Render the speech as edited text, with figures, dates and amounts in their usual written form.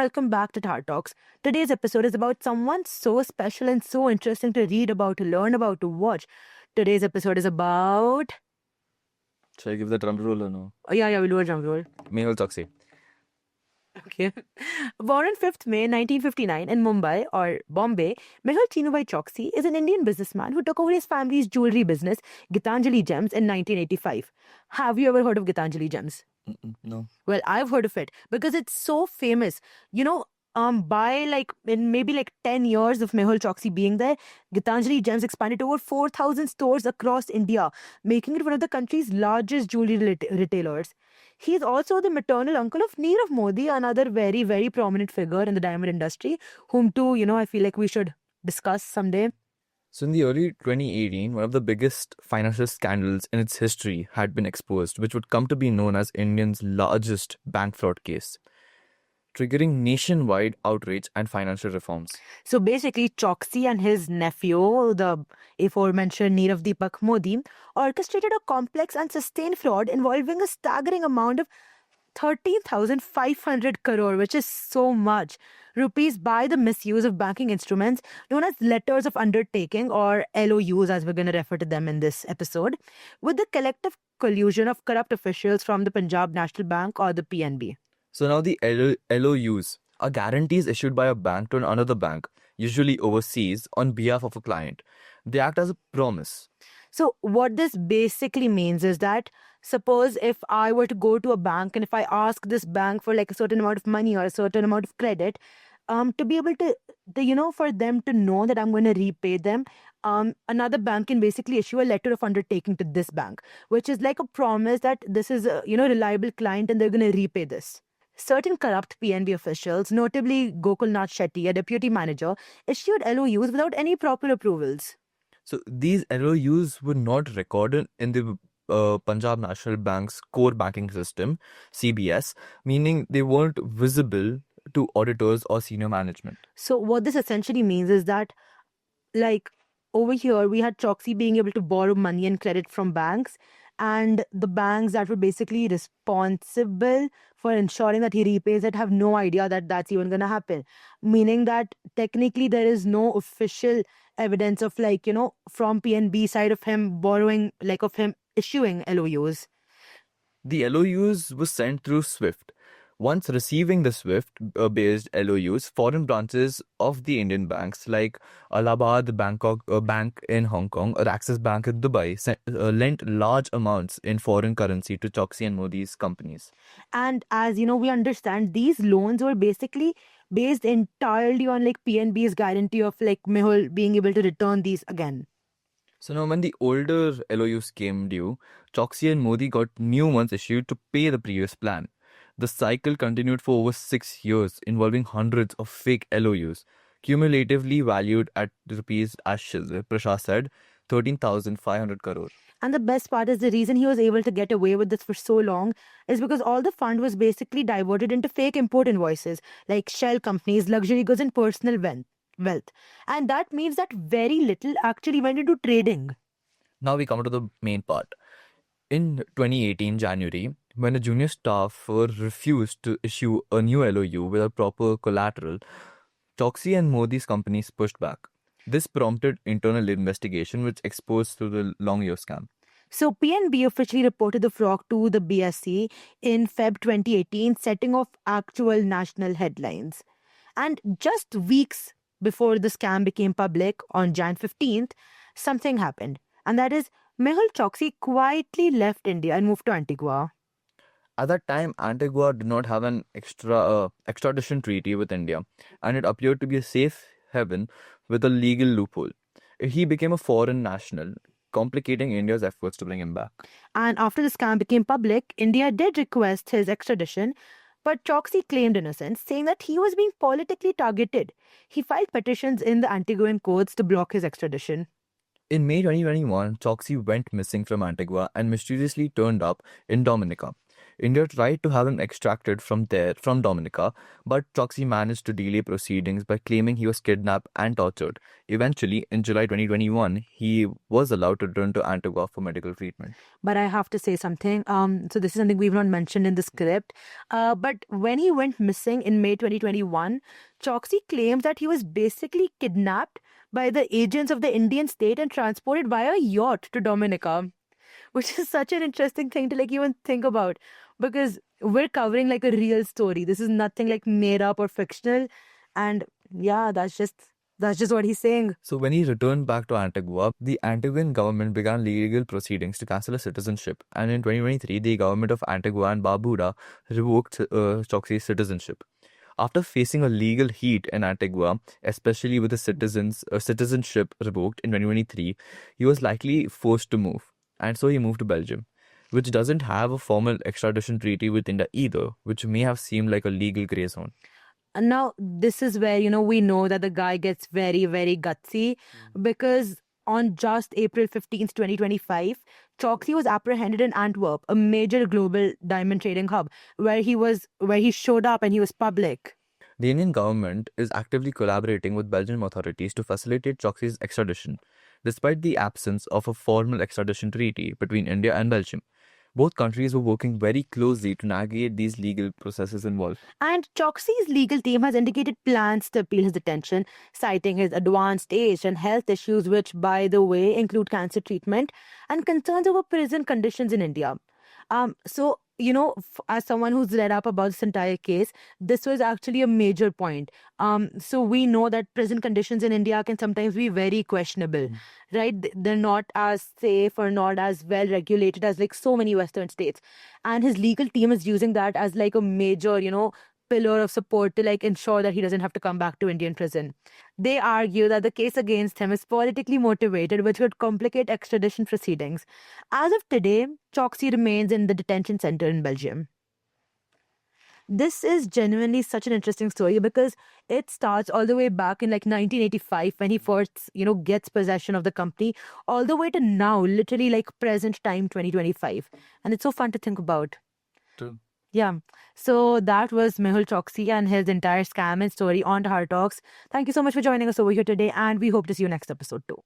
welcome back to Tar Talks. Today's episode is about someone so special and so interesting to read about, to learn about, to watch. Today's episode is about... Should I give the drum roll or no? Oh, yeah, we'll do a drum roll. Mehul Choksi. Okay. Born on 5th May 1959 in Mumbai or Bombay, Mehul Choksi is an Indian businessman who took over his family's jewellery business, Gitanjali Gems, in 1985. Have you ever heard of Gitanjali Gems? No. Well, I've heard of it because it's so famous. In maybe 10 years of Mehul Choksi being there, Gitanjali Gems expanded to over 4,000 stores across India, making it one of the country's largest jewelry retailers. He's also the maternal uncle of Nirav Modi, another very, very prominent figure in the diamond industry, whom too, I feel like we should discuss someday. So in the early 2018, one of the biggest financial scandals in its history had been exposed, which would come to be known as India's largest bank fraud case, triggering nationwide outrage and financial reforms. So basically, Choksi and his nephew, the aforementioned Nirav Deepak Modi, orchestrated a complex and sustained fraud involving a staggering amount of 13,500 crore, which is so much, rupees by the misuse of banking instruments known as letters of undertaking, or LOUs as we're going to refer to them in this episode, with the collective collusion of corrupt officials from the Punjab National Bank, or the PNB. So now the LOUs are guarantees issued by a bank to another bank, usually overseas, on behalf of a client. They act as a promise. So what this basically means is that suppose if I were to go to a bank and if I ask this bank for a certain amount of money or a certain amount of credit, to be able to, for them to know that I'm going to repay them, another bank can basically issue a letter of undertaking to this bank, which is like a promise that this is a, reliable client and they're going to repay this. Certain corrupt PNB officials, notably Gokulnath Shetty, a deputy manager, issued LOUs without any proper approvals. So these LOUs were not recorded in the Punjab National Bank's core banking system, CBS, meaning they weren't visible to auditors or senior management. So what this essentially means is that, over here, we had Choksi being able to borrow money and credit from banks, and the banks that were basically responsible for ensuring that he repays it have no idea that that's even going to happen. Meaning that technically there is no official evidence of from PNB side of him borrowing, of him issuing LOUs. The LOUs were sent through SWIFT. Once receiving the SWIFT-based LOUs, foreign branches of the Indian banks like Allahabad Bank in Hong Kong or Axis Bank in Dubai lent large amounts in foreign currency to Choksi and Modi's companies. And as we understand, these loans were basically based entirely on PNB's guarantee of Mehul being able to return these again. So now when the older LOUs came due, Choksi and Modi got new ones issued to pay the previous plan. The cycle continued for over 6 years, involving hundreds of fake LOUs, cumulatively valued at rupees, as Prashad said, 13,500 crore. And the best part is the reason he was able to get away with this for so long is because all the fund was basically diverted into fake import invoices, like shell companies, luxury goods, and personal wealth. And that means that very little actually went into trading. Now we come to the main part. In 2018 January, when a junior staffer refused to issue a new LOU with a proper collateral, Choksi and Modi's companies pushed back. This prompted internal investigation, which exposed to the long year scam. So PNB officially reported the fraud to the BSE in Feb 2018, setting off actual national headlines. And just weeks before the scam became public, on Jan 15th, something happened. And that is, Mehul Choksi quietly left India and moved to Antigua. At that time, Antigua did not have an extradition treaty with India, and it appeared to be a safe haven with a legal loophole. He became a foreign national, complicating India's efforts to bring him back. And after the scam became public, India did request his extradition, but Choksi claimed innocence, saying that he was being politically targeted. He filed petitions in the Antiguan courts to block his extradition. In May 2021, Choksi went missing from Antigua and mysteriously turned up in Dominica. India tried to have him extracted from Dominica, but Choksi managed to delay proceedings by claiming he was kidnapped and tortured. Eventually, in July 2021, he was allowed to return to Antigua for medical treatment. But I have to say something. So this is something we've not mentioned in the script. But when he went missing in May 2021, Choksi claims that he was basically kidnapped by the agents of the Indian state and transported via yacht to Dominica, which is such an interesting thing to like even think about, because we're covering like a real story. This is nothing like made up or fictional. And yeah, that's just what he's saying. So when he returned back to Antigua, the Antiguan government began legal proceedings to cancel his citizenship. And in 2023, the government of Antigua and Barbuda revoked Choksi's citizenship. After facing a legal heat in Antigua, especially with his citizenship revoked in 2023, he was likely forced to move. And so he moved to Belgium, which doesn't have a formal extradition treaty with India either, which may have seemed like a legal gray zone. And now this is where, we know that the guy gets very, very gutsy, because on just April 15th, 2025, Choksi was apprehended in Antwerp, a major global diamond trading hub, where he showed up and he was public. The Indian government is actively collaborating with Belgian authorities to facilitate Choksi's extradition, despite the absence of a formal extradition treaty between India and Belgium. Both countries were working very closely to navigate these legal processes involved. And Choksi's legal team has indicated plans to appeal his detention, citing his advanced age and health issues, which, by the way, include cancer treatment and concerns over prison conditions in India. So, as someone who's read up about this entire case, this was actually a major point. So we know that prison conditions in India can sometimes be very questionable, right? They're not as safe or not as well regulated as like so many Western states. And his legal team is using that as like a major, pillar of support to like ensure that he doesn't have to come back to Indian prison. They argue that the case against him is politically motivated, which could complicate extradition proceedings. As of today, Choksi remains in the detention center in Belgium. This is genuinely such an interesting story because it starts all the way back in like 1985 when he first, gets possession of the company, all the way to now, literally like present time 2025. And it's so fun to think about. True. Yeah. So that was Mehul Choksi and his entire scam and story on to Heart Talks. Thank you so much for joining us over here today, and we hope to see you next episode too.